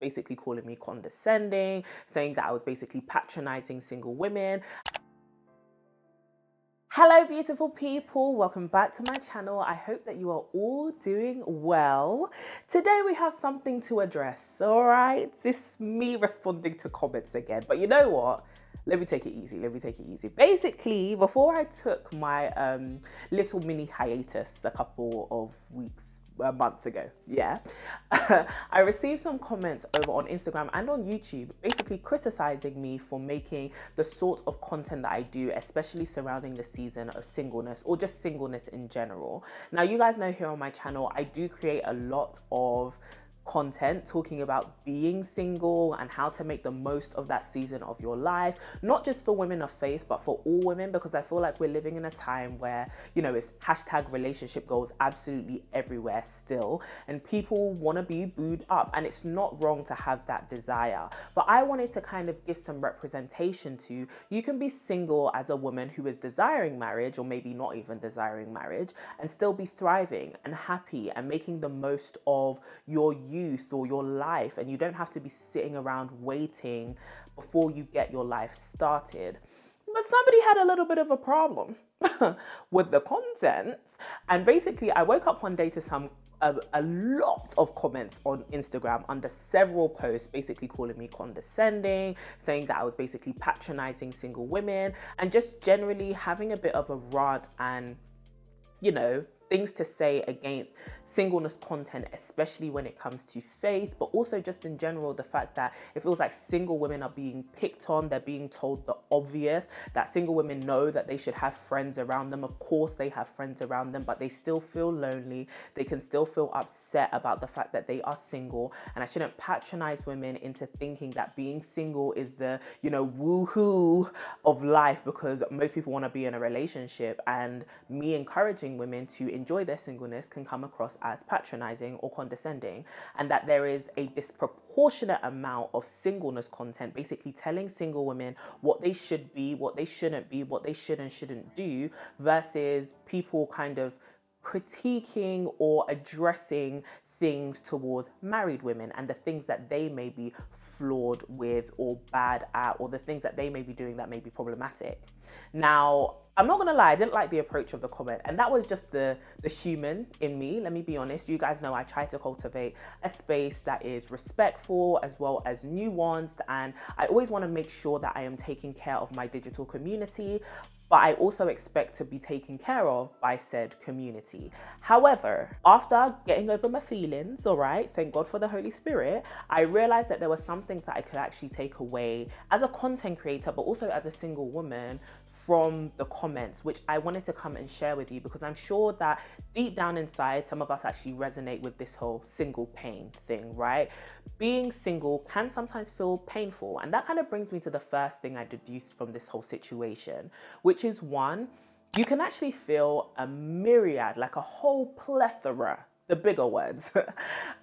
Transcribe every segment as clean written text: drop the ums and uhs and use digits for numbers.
basically calling me condescending, saying that I was basically patronizing single women. Hello beautiful people, welcome back to my channel. I hope that you are all doing well. Today we have something to address, all right? This is me responding to comments again, but you know what? Let me take it easy. Basically, before I took my little mini hiatus a couple of weeks, a month ago, I received some comments over on Instagram and on YouTube basically criticizing me for making the sort of content that I do, especially surrounding the season of singleness or just singleness in general. Now, you guys know here on my channel, I do create a lot of content talking about being single and how to make the most of that season of your life, not just for women of faith, but for all women, because I feel like we're living in a time where, you know, it's hashtag relationship goals absolutely everywhere still, and people want to be booed up, and it's not wrong to have that desire. But I wanted to kind of give some representation to, you can be single as a woman who is desiring marriage, or maybe not even desiring marriage, and still be thriving and happy and making the most of your youth or your life, and you don't have to be sitting around waiting before you get your life started. But somebody had a little bit of a problem with the content, and basically I woke up one day to a lot of comments on Instagram under several posts basically calling me condescending, saying that I was basically patronizing single women, and just generally having a bit of a rant and, you know, things to say against singleness content, especially when it comes to faith, but also just in general, the fact that it feels like single women are being picked on. They're being told the obvious, that single women know that they should have friends around them. Of course they have friends around them, but they still feel lonely. They can still feel upset about the fact that they are single. And I shouldn't patronize women into thinking that being single is the, you know, woohoo of life, because most people want to be in a relationship, and me encouraging women to enjoy their singleness can come across as patronizing or condescending, and that there is a disproportionate amount of singleness content basically telling single women what they should be, what they shouldn't be, what they should and shouldn't do, versus people kind of critiquing or addressing things towards married women and the things that they may be flawed with or bad at, or the things that they may be doing that may be problematic. Now, I'm not gonna lie, I didn't like the approach of the comment, and that was just the human in me. Let me be honest. You guys know I try to cultivate a space that is respectful as well as nuanced, and I always want to make sure that I am taking care of my digital community, but I also expect to be taken care of by said community. However, after getting over my feelings, all right, thank God for the Holy Spirit, I realized that there were some things that I could actually take away as a content creator, but also as a single woman, from the comments, which I wanted to come and share with you, because I'm sure that deep down inside, some of us actually resonate with this whole single pain thing, right? Being single can sometimes feel painful. And that kind of brings me to the first thing I deduced from this whole situation, which is one, you can actually feel a myriad, like a whole plethora, the bigger words,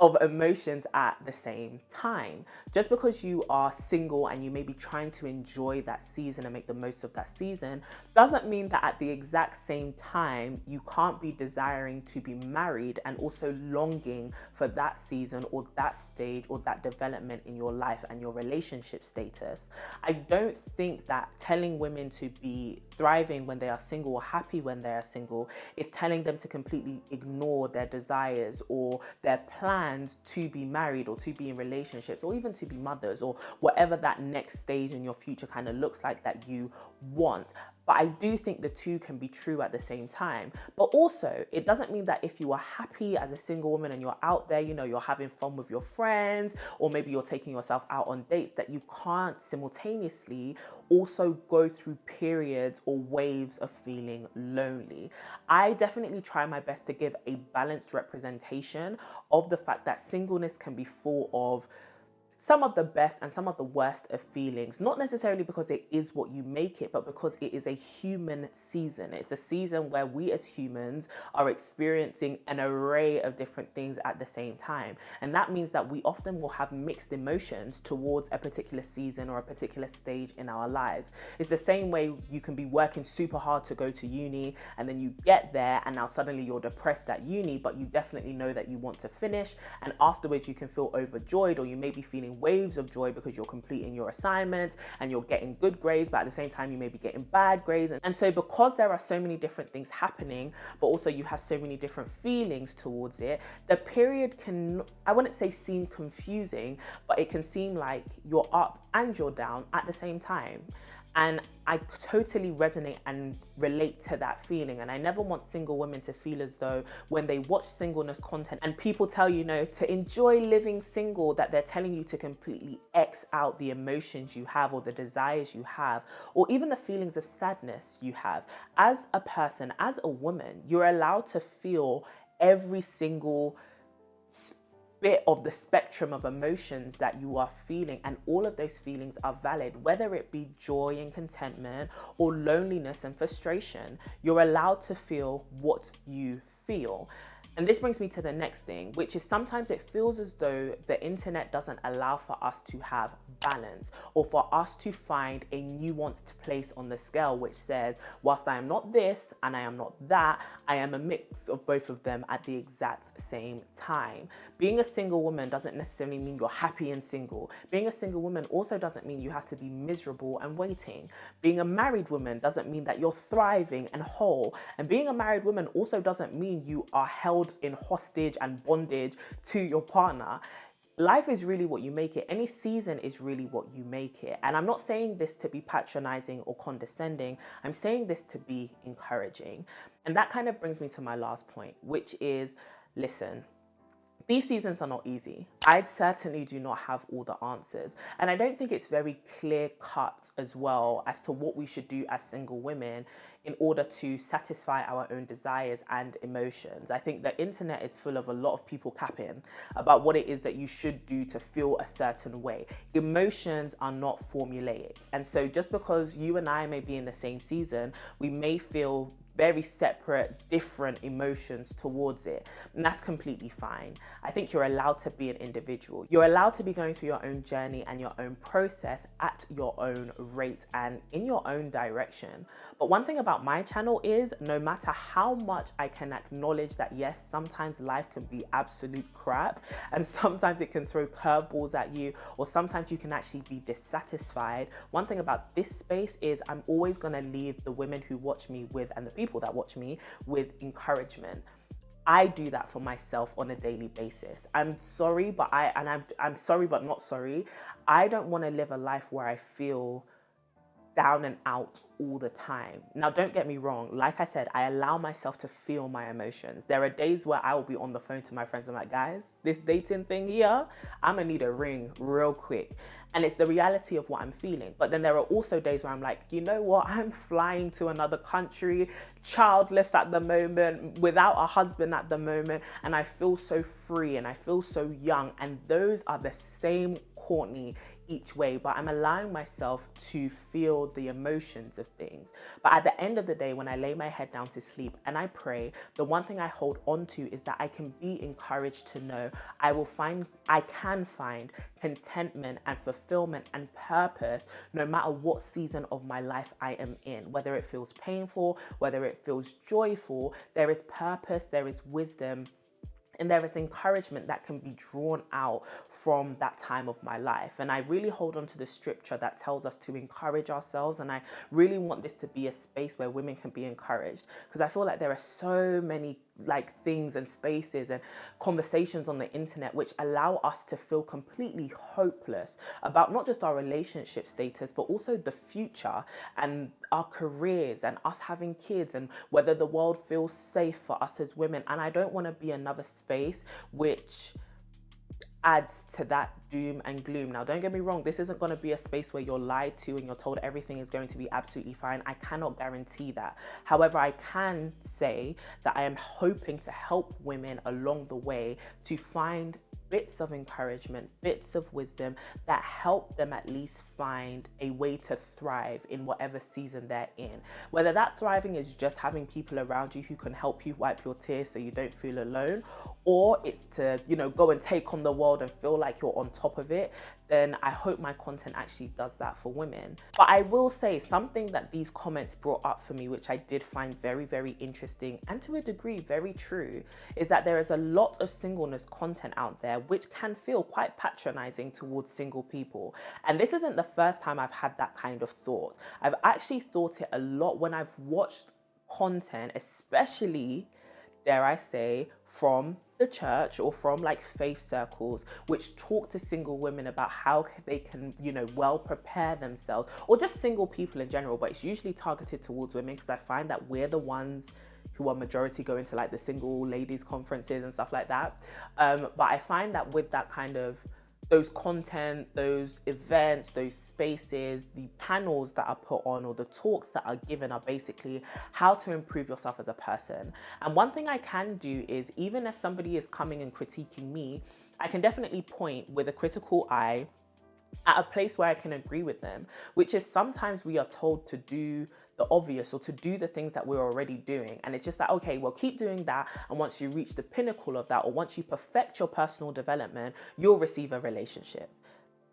of emotions at the same time. Just because you are single and you may be trying to enjoy that season and make the most of that season doesn't mean that at the exact same time you can't be desiring to be married and also longing for that season or that stage or that development in your life and your relationship status. I don't think that telling women to be thriving when they are single or happy when they are single is telling them to completely ignore their desires or their plans to be married or to be in relationships or even to be mothers or whatever that next stage in your future kind of looks like that you want. But I do think the two can be true at the same time. But also, it doesn't mean that if you are happy as a single woman and you're out there, you know, you're having fun with your friends, or maybe you're taking yourself out on dates, that you can't simultaneously also go through periods or waves of feeling lonely. I definitely try my best to give a balanced representation of the fact that singleness can be full of some of the best and some of the worst of feelings, not necessarily because it is what you make it, but because it is a human season. It's a season where we as humans are experiencing an array of different things at the same time. And that means that we often will have mixed emotions towards a particular season or a particular stage in our lives. It's the same way you can be working super hard to go to uni, and then you get there and now suddenly you're depressed at uni, but you definitely know that you want to finish, and afterwards you can feel overjoyed, or you may be feeling waves of joy because you're completing your assignments and you're getting good grades, but at the same time you may be getting bad grades. And so because there are so many different things happening, but also you have so many different feelings towards it, the period can, I wouldn't say seem confusing, but it can seem like you're up and you're down at the same time. And I totally resonate and relate to that feeling. And I never want single women to feel as though when they watch singleness content and people tell you, to enjoy living single, that they're telling you to completely X out the emotions you have or the desires you have, or even the feelings of sadness you have. As a person, as a woman, you're allowed to feel every single bit of the spectrum of emotions that you are feeling, and all of those feelings are valid, whether it be joy and contentment or loneliness and frustration. You're allowed to feel what you feel. And this brings me to the next thing, which is sometimes it feels as though the internet doesn't allow for us to have balance, or for us to find a nuanced place on the scale which says, whilst I am not this and I am not that, I am a mix of both of them at the exact same time. Being a single woman doesn't necessarily mean you're happy and single. Being a single woman also doesn't mean you have to be miserable and waiting. Being a married woman doesn't mean that you're thriving and whole. And being a married woman also doesn't mean you are held in hostage and bondage to your partner. Life is really what you make it. Any season is really what you make it. And I'm not saying this to be patronizing or condescending. I'm saying this to be encouraging. And that kind of brings me to my last point, which is, listen, these seasons are not easy. I certainly do not have all the answers. And I don't think it's very clear cut as well as to what we should do as single women in order to satisfy our own desires and emotions. I think the internet is full of a lot of people capping about what it is that you should do to feel a certain way. Emotions are not formulaic. And so just because you and I may be in the same season, we may feel very separate, different emotions towards it. And that's completely fine. I think you're allowed to be an individual. You're allowed to be going through your own journey and your own process at your own rate and in your own direction. But one thing about my channel is, no matter how much I can acknowledge that, yes, sometimes life can be absolute crap, and sometimes it can throw curveballs at you, or sometimes you can actually be dissatisfied. One thing about this space is I'm always gonna leave the women who watch me with, and the people that watch me with, encouragement. I do that for myself on a daily basis. I'm sorry, but I'm sorry, but not sorry. I don't want to live a life where I feel down and out all the time. Now, don't get me wrong. Like I said, I allow myself to feel my emotions. There are days where I will be on the phone to my friends. I'm like, guys, this dating thing here, I'm gonna need a ring real quick. And it's the reality of what I'm feeling. But then there are also days where I'm like, you know what? I'm flying to another country, childless at the moment, without a husband at the moment. And I feel so free and I feel so young. And those are the same Courtney each way, but I'm allowing myself to feel the emotions of things. But at the end of the day, when I lay my head down to sleep and I pray, the one thing I hold on to is that I can be encouraged to know I can find contentment and fulfillment and purpose no matter what season of my life I am in. Whether it feels painful, whether it feels joyful, there is purpose, there is wisdom, and there is encouragement that can be drawn out from that time of my life. And I really hold on to the scripture that tells us to encourage ourselves. And I really want this to be a space where women can be encouraged, because I feel like there are so many things and spaces and conversations on the internet which allow us to feel completely hopeless about not just our relationship status, but also the future and our careers and us having kids and whether the world feels safe for us as women. And I don't want to be another space which adds to that doom and gloom. Now, don't get me wrong, this isn't going to be a space where you're lied to and you're told everything is going to be absolutely fine. I cannot guarantee that. However, I can say that I am hoping to help women along the way to find bits of encouragement, bits of wisdom that help them at least find a way to thrive in whatever season they're in. Whether that thriving is just having people around you who can help you wipe your tears so you don't feel alone, or it's to, go and take on the world and feel like you're on top of it, then I hope my content actually does that for women. But I will say something that these comments brought up for me, which I did find very, very interesting and to a degree very true, is that there is a lot of singleness content out there which can feel quite patronizing towards single people. And this isn't the first time I've had that kind of thought. I've actually thought it a lot when I've watched content, especially, dare I say, from the church or from like faith circles, which talk to single women about how they can, well prepare themselves, or just single people in general, but it's usually targeted towards women because I find that we're the ones who are majority going to like the single ladies conferences and stuff like that. But I find that with that kind of those content, those events, those spaces, the panels that are put on or the talks that are given are basically how to improve yourself as a person. And one thing I can do is, even as somebody is coming and critiquing me, I can definitely point with a critical eye at a place where I can agree with them, which is sometimes we are told to do the obvious or to do the things that we're already doing. And it's just like, okay, well, keep doing that. And once you reach the pinnacle of that, or once you perfect your personal development, you'll receive a relationship.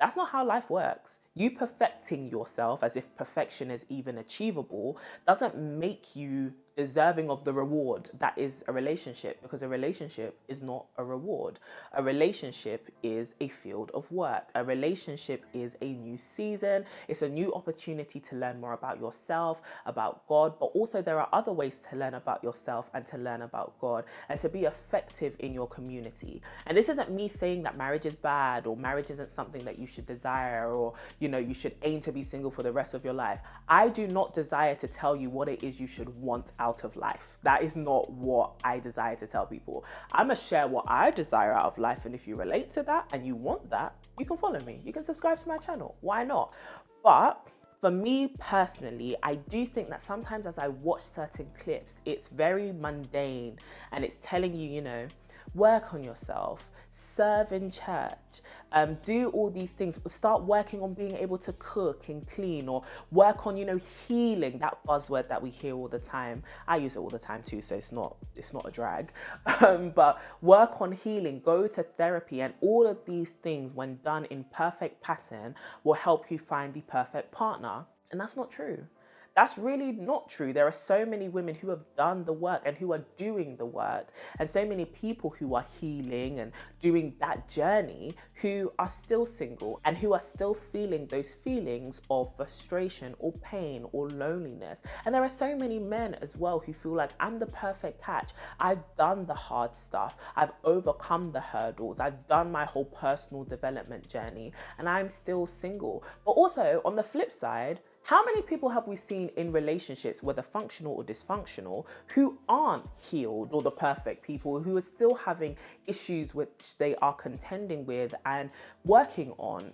That's not how life works. You perfecting yourself, as if perfection is even achievable, doesn't make you deserving of the reward that is a relationship, because a relationship is not a reward. A relationship is a field of work. A relationship is a new season. It's a new opportunity to learn more about yourself, about God, but also there are other ways to learn about yourself and to learn about God and to be effective in your community. And this isn't me saying that marriage is bad or marriage isn't something that you should desire, or you should aim to be single for the rest of your life. I do not desire to tell you what it is you should want out of life. That is not what I desire to tell people. I'm gonna share what I desire out of life, and if you relate to that and you want that, you can follow me. You can subscribe to my channel. Why not? But for me personally, I do think that sometimes as I watch certain clips, it's very mundane and it's telling you, work on yourself, serve in church, do all these things, start working on being able to cook and clean, or work on, healing, that buzzword that we hear all the time. I use it all the time too, so it's not a drag. But work on healing, go to therapy, and all of these things, when done in perfect pattern, will help you find the perfect partner. And that's not true. That's really not true. There are so many women who have done the work and who are doing the work, and so many people who are healing and doing that journey who are still single and who are still feeling those feelings of frustration or pain or loneliness. And there are so many men as well who feel like, I'm the perfect catch. I've done the hard stuff. I've overcome the hurdles. I've done my whole personal development journey and I'm still single. But also on the flip side, how many people have we seen in relationships, whether functional or dysfunctional, who aren't healed or the perfect people, who are still having issues which they are contending with and working on?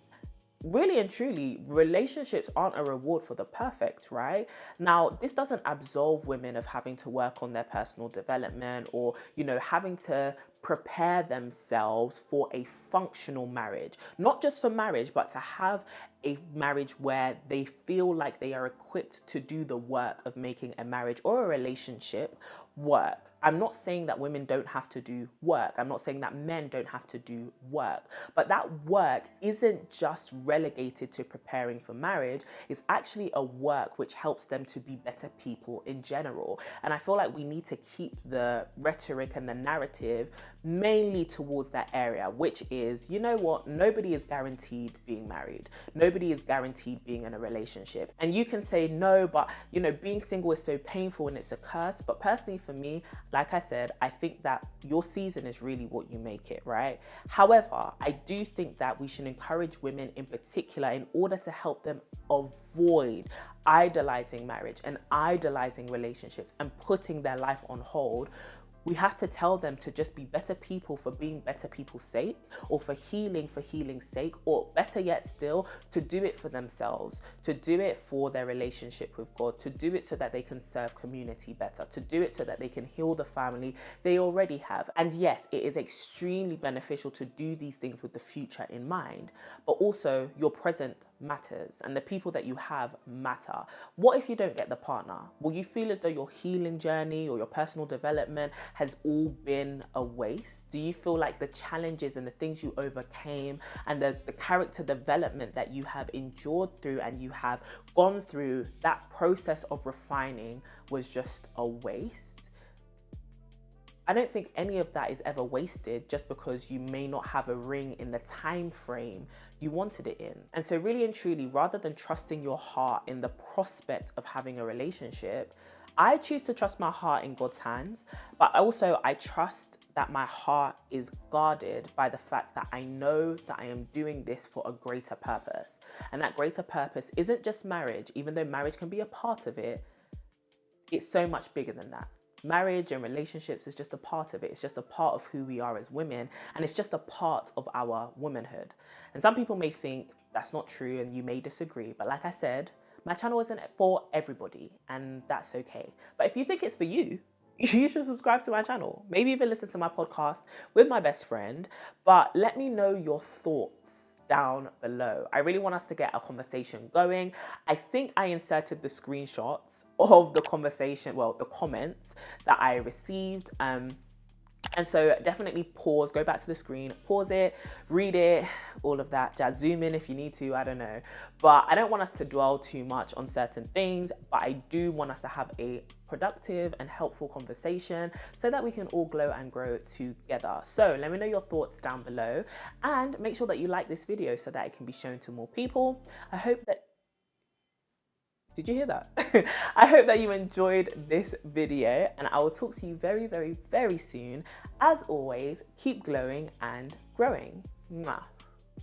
Really and truly, relationships aren't a reward for the perfect, right? Now, this doesn't absolve women of having to work on their personal development or, having to prepare themselves for a functional marriage. Not just for marriage, but to have a marriage where they feel like they are equipped to do the work of making a marriage or a relationship work. I'm not saying that women don't have to do work. I'm not saying that men don't have to do work. But that work isn't just relegated to preparing for marriage. It's actually a work which helps them to be better people in general. And I feel like we need to keep the rhetoric and the narrative mainly towards that area, which is, nobody is guaranteed being married. Nobody is guaranteed being in a relationship. And you can say, no, but, being single is so painful and it's a curse. But personally for me, like I said, I think that your season is really what you make it, right? However, I do think that we should encourage women in particular in order to help them avoid idolizing marriage and idolizing relationships and putting their life on hold. We have to tell them to just be better people for being better people's sake, or for healing's sake, or better yet still, to do it for themselves, to do it for their relationship with God, to do it so that they can serve community better, to do it so that they can heal the family they already have. And yes, it is extremely beneficial to do these things with the future in mind, but also your present matters and the people that you have matter. What if you don't get the partner? Will you feel as though your healing journey or your personal development has all been a waste? Do you feel like the challenges and the things you overcame and the character development that you have endured through and you have gone through, that process of refining was just a waste? I don't think any of that is ever wasted just because you may not have a ring in the time frame you wanted it in. And so really and truly, rather than trusting your heart in the prospect of having a relationship, I choose to trust my heart in God's hands, but also I trust that my heart is guarded by the fact that I know that I am doing this for a greater purpose. And that greater purpose isn't just marriage, even though marriage can be a part of it, it's so much bigger than that. Marriage and relationships is just a part of it. It's just a part of who we are as women, and it's just a part of our womanhood. And some people may think that's not true and you may disagree, but like I said, my channel isn't for everybody, and that's okay. But if you think it's for you, you should subscribe to my channel. Maybe even listen to my podcast with my best friend, but let me know your thoughts down below. I really want us to get a conversation going. I think I inserted the screenshots of the conversation, well, the comments that I received. And so definitely pause, go back to the screen, pause it, read it, all of that jazz. Zoom in if you need to, I don't know. But I don't want us to dwell too much on certain things, but I do want us to have a productive and helpful conversation so that we can all glow and grow together. So let me know your thoughts down below and make sure that you like this video so that it can be shown to more people. I hope that Did you hear that? I hope that you enjoyed this video, and I will talk to you very, very, very soon. As always, keep glowing and growing. Mwah.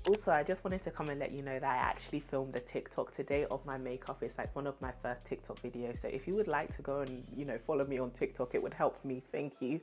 Also, I just wanted to come and let you know that I actually filmed a TikTok today of my makeup. It's like one of my first TikTok videos. So if you would like to go and, follow me on TikTok, it would help me. Thank you.